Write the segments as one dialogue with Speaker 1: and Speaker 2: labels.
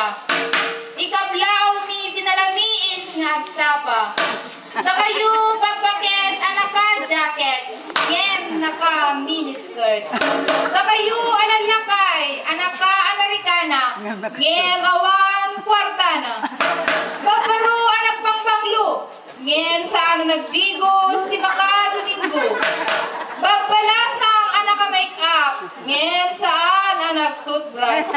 Speaker 1: Maria. Ikablaong mi dinalamiis nga agsapa. Nakayo papaket anaka jacket, ngem naka miniskirt. Nakayo alalakay, anaka Amerikana, ngem awan kwartana. Babaro anak pangpanglo, ngem saan nagdigos di maka Domingo. Babalasang anak make up, ngem saan anak toothbrush.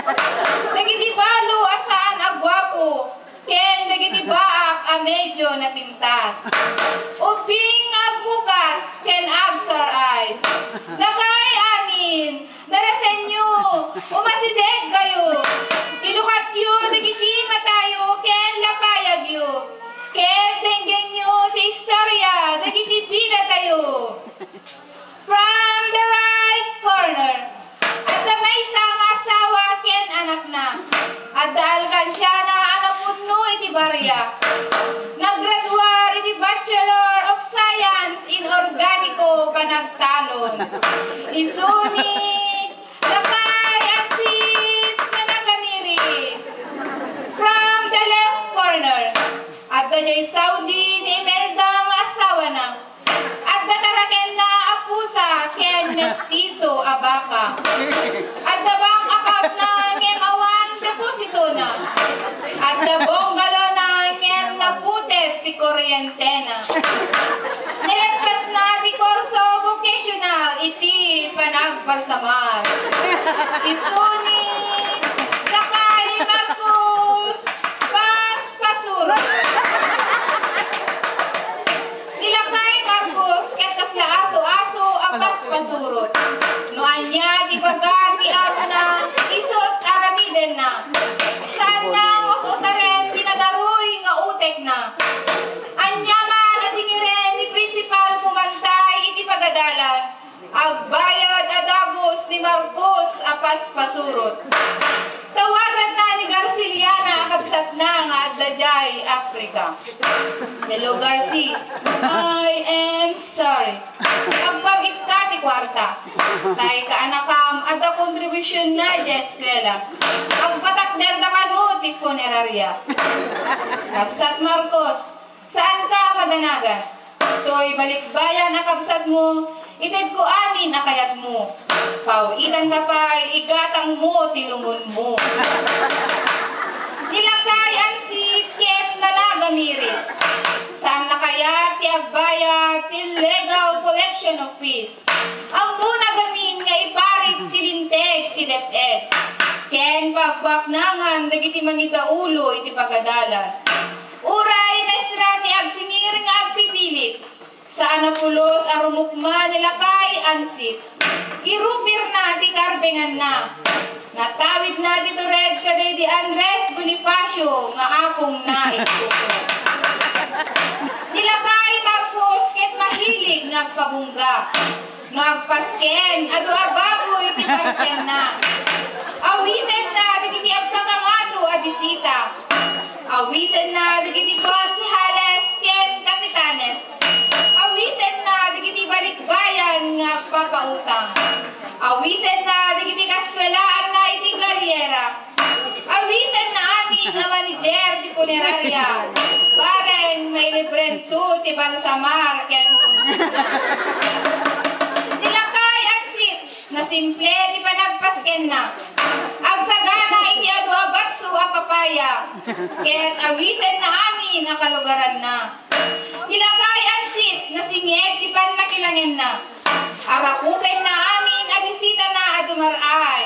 Speaker 1: Nagitibalo asaan agwapo, ken nagitibaak a medyo napintas. Ubing agbukat, ken agsar eyes. Nakay amin, narasenyo, umasideg kayo. Ilukat yu, nagiti matayo, ken lapayag yu. Ken tenggen yu, ti istorya, nagiti bida tayo. From the right corner, at the may isang asawa, ken anak na. At daalkan siya na anak puno iti barya. Naggraduar iti Bachelor of Science in Organico panagtalon. Isuni, lakay at sit, managamiris. From the left corner, at the Saudi ni Imelda ang asawa na. At dataraken na apusa ken mestizo abaka. At the bank account na ngem awan deposito na. At the bongalo na ngem naputet ti kuryente na. Nilagpas na ti korso vocational iti panagbalsamar. Isuni, lakay Marcos, paspasuro. Nilakay Marcos, ketas la aso-aso apas pasurot. Noan niya, di baga, di na, isot aramiden na. Saan na, os-osaren, dinadaroy nga utek na. Anyama na singiren, ni principal pumantay, iti pagadalan. Agbayad adagos ni Marcos apas pasurot. Tawagan na ni Garciliana kabsat na nga at Dajay, Africa. Hello, Garci. I am sorry. Agpabit ka ti kwarta. Tay ka anakam at the contribution na Jeskwela. Agpatakder na kanu ti funeraria. Kabsat Marcos, saan ka madanagan? Ito'y balikbayan na kabsat mo. Ited ko amin akayat mo. Pawitan ka pa'y igatang mo tilungon mo. Nilakay ang siket managamiris. Saan na kaya ti agbaya ti legal collection of fees. Ang muna gamin nga iparit tilinteg ti DepEd. Ken pagbaknangan dagiti mangita ulo iti pagadalan. Uray mestra ti agsingir nga agpipilit. Saan na pulos arumukma nilakay ansit. Irupir na ti karbengan na. Natawid na ti tured kaday di Andres Bonifacio nga akong naisuko. Nilakay Marcos ket mahilig ngagpabungga. Nagpasken ado ababoy ti partyan na. Awisen na digiti agkakangato a bisita. Awisen na digiti konsehales ken kapitanes. Awisen na digiti balikbayan nga papautang. Awisen na digiti kaswelaan na iti karyera. Awisen na amin nga manager ti funeraria. Bareng may libren to ti balsamar ken nilakay ang sit na simple ti panagpasken na. Agsagana iti adu abatso a papaya. Ket awisen na amin ang kalugaran na. Nilakay ang sit na singit ti panlakilangen na. Arakupen na amin abisita na adumaray.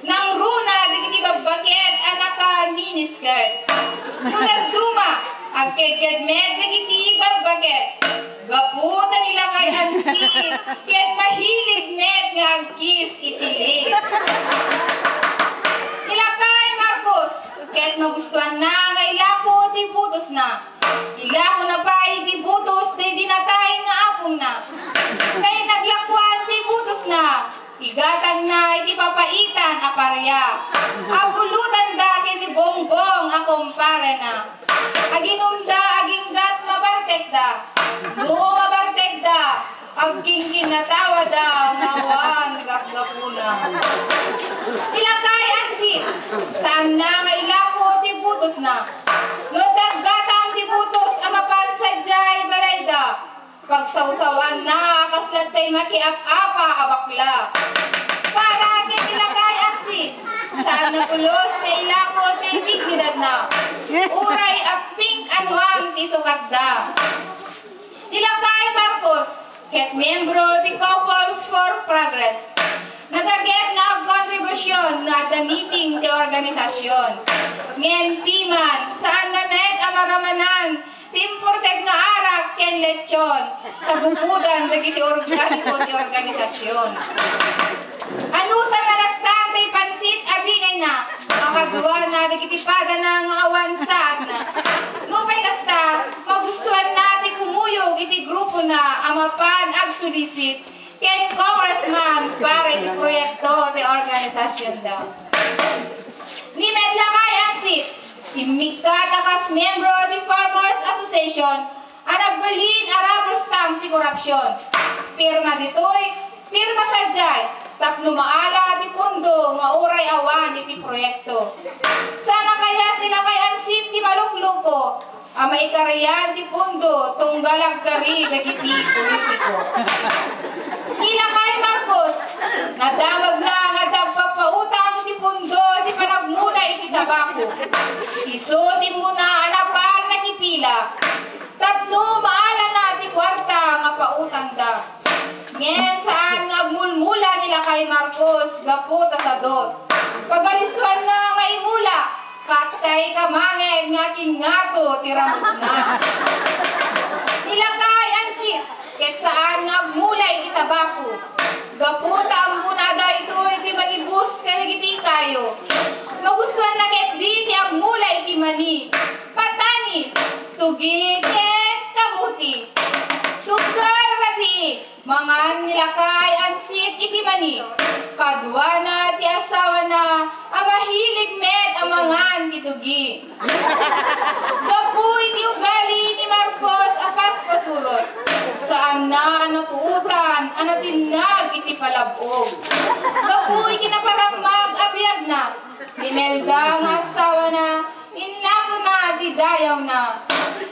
Speaker 1: Nang runa digiti babbaket anaka miniskirt. Nunagduma agked med digiti babbaket. Gaputa nila kay ansit ket mahilig med nga agkis iti lips. Nilakay Marcos ket magustuhan na nga ilako ti butos na. Ilako na pa iti butos di dinatay nga apong na. Kay naglakwan ti butos na. Igatang na iti papaitan aparya. Apulutan da ken ni bongbong a kumpare na. Aginumda aginggat mabartek da. Duo mabartek da. Agking kinatawa da nawan gagapuna. Ilakay ansit. Saan na mailako ti butos na. No daggatang ti butos amapan sa jay balayda. Pagsawsawan na kaslat tay makiap-apa abakla. Para kay ilakay ang sit. Saan na pulos kay ilakot kay dignidad na. Uray aping anuang ti sukat da. Ilakay Marcos, ket membro ti Couples for Progress. Nagaget nga kontribusyon na daniting ti organisasyon. Ngempi man, saan na met amaramanan, timported nga arak ken lechon, tabubudan dagiti organiko ti organisasyon. Anusan nalagtan ti pansit abingay na, makadwa na dagiti pada na nga awansad na. Nupay kasta, magustuhan natin kumuyog iti grupo na amapan ag sulisit ken congressman para iti proyekto ti organisasyon daw. Ni medlakay ang sit, imikat akas membro ti Farmers Association ang nagbalin a rubber stamp ti korupsyon. Pirma ditoy, pirma sadyay, tapno maala ti pundo nga uray awan iti proyekto. Sana kaya tilakay ang sit ti malukluko, ang maikarayan ti pundo tunggalag kari dagiti politiko. Ilakay Marcos, nadamag na nga dagpapautang ti pundo ti panagmula iti tabako. Iso ti muna anapan nakipila. Tapno maala na ti kwarta nga pautang da. Ngayon saan nga agmulmula nila kay Marcos gapot asadot. Pagalistuan na nga imula, patay kamangeg nga kingato ti ramot na. Ilakay ang sit, ket saan nga agmulay ti tabako. Gaputa ang muna da ito iti malibus kanagiti kayo. Magustuhan na ket di ti agmulay ti mani. Patani, tugi ket kamuti. Tugal rabi, mangan nilakay ang sit iti mani. Kadwa na ti asawa na, amahilig met amangan ti tugi. Gapuy ti ugali ni Marcos apas pasurot. Saan na napuutan, anatinag iti palabog. Gapuy kinaparamag abiyag na. Ni Melda nga asawa na, inlako na ti dayaw na.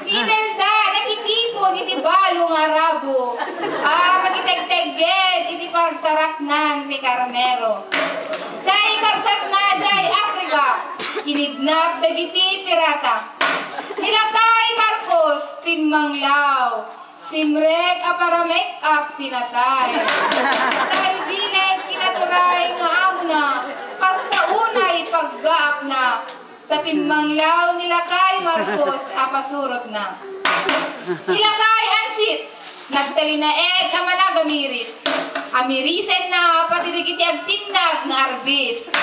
Speaker 1: Ni Melda nakitipon iti balo nga rabo. Magitegteged iti pagtaraknan ti karnero. Dahil kapsat na jay Africa, kinidnap dagiti pirata. Nilakay Marcos, pinmanglaw. Simrek apara make up tinatay. Dahil bileg kinaturay nga amo na, kasta unay paggaak na. Tatimanglaw nilakay Marcos apasurot na. Nilakay ang sit, nagtalinaed ang managamiris. Amirisen na patidigiti agtinag nga arbis.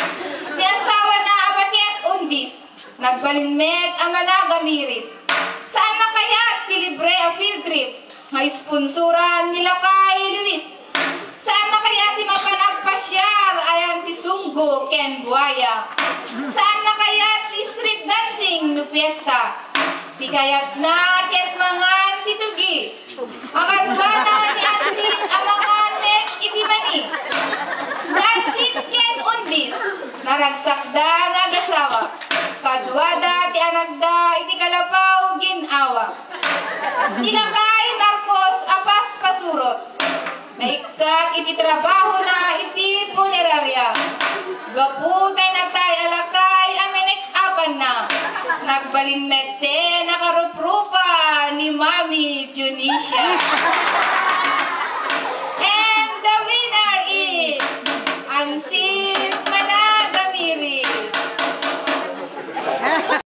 Speaker 1: Ti asawa na abatiat undis, nagbalinmet ang managamiris. Saan na kaya ti libre a field trip? May sponsoran nila kay Luis. Saan na kaya ti mapanagpasyar ayan ti sunggo ken buaya? Saan na kaya ti street dancing no fiesta? Ti kayat na ket mangan ti tugi. Akadwa na ti ansit amangan met iti mani. Dansit ken undis, naragsakda nga gasawa. Kadwa da ti anagda iti kalapaw ginawa. Ilakay Marcos apas pasurot. Naikat iti trabaho na iti punerarya. Gaputay na tay alakay amenek apan na. Nagbalinmete nakaruprupa ni Mami Junicia. And the winner is ang si